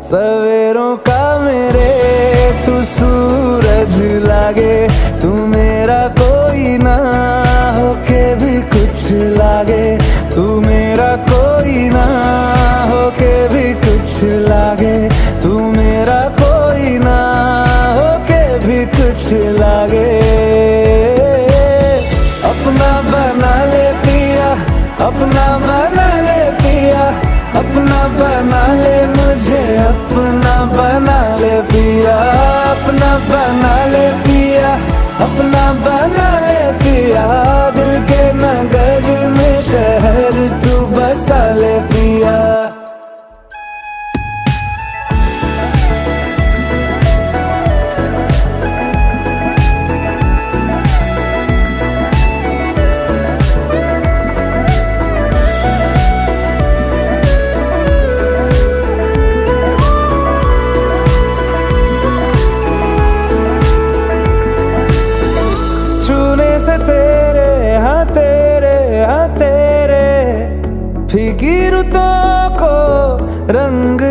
सवेरों का मेरे तू सूरज लागे, तू मेरा कोई ना होके भी कुछ लागे, तू मेरा कोई ना होके भी कुछ लागे, तू मेरा कोई ना होके भी कुछ लागे। अपना बना ले पिया, अपना बना ले पिया, अपना बना ले मुझे, अपना बना ले पिया, अपना बना ले पिया, अपना बना ले पिया। दिल के नगर में शहर तू बसा ले पिया। छूने से तेरे हाँ तेरे हाँ तेरे फीकी रुतों को रंग